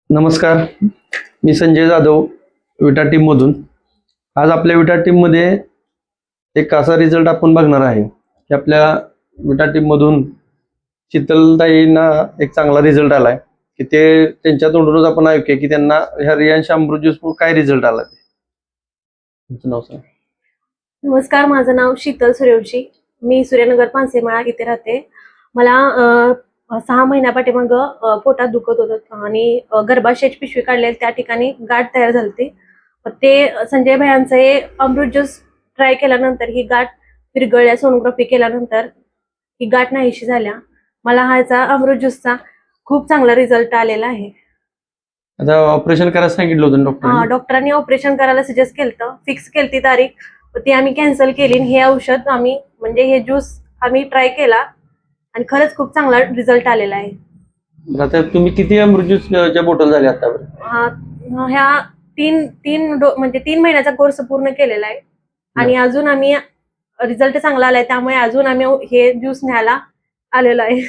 नमस्कार, मी संजय जाधव विटा टीम मधून. आज आपल्या विटा टीम मध्ये एक असा रिझल्ट आपण बघणार आहे की आपल्या विटा टीम मधून शीतलताईंना एक चांगला रिझल्ट आलाय की ते त्यांच्या तोंडूनच आपण ऐकूया की त्यांना ह्या रियांश अमृत ज्यूस काय रिझल्ट आला. तुमचं नाव सांग. नमस्कार, माझं नाव शीतल सूर्यवंशी. मी सूर्यनगर पानसेमाळा इथे राहते. मला 6 महिन्यापाठीमाग पोटात दुखत होतं आणि गर्भाशयाची पिशवी काढलेली, त्या ठिकाणी गाठ तयार झाली. ते संजय भैयांचं हे अमृत ज्यूस ट्राय केल्यानंतर ही गाठ विरघळल्या. सोनोग्राफी केल्यानंतर ही गाठ नाहीशी झाल्या. मला ह्याचा अमृत ज्यूसचा खूप चांगला रिझल्ट आलेला आहे. आता ऑपरेशन करायला सांगितलं होतं डॉक्टर. डॉक्टरांनी ऑपरेशन करायला सजेस्ट केलं, फिक्स केली तारीख, ती आम्ही कॅन्सल केली. हे औषध आम्ही म्हणजे हे ज्यूस आम्ही ट्राय केला आणि खरंच खूप चांगला रिझल्ट आलेला आहे. आता तुम्ही किती अमृत ज्यूसच्या बॉटल झाल्या आतापर्यंत? ह्या म्हणजे 3 महिन्याचा कोर्स पूर्ण केलेला आहे आणि अजून आम्ही रिझल्ट चांगला आलाय, त्यामुळे अजून आम्ही हे ज्यूस न्यायला आलेलो आहे.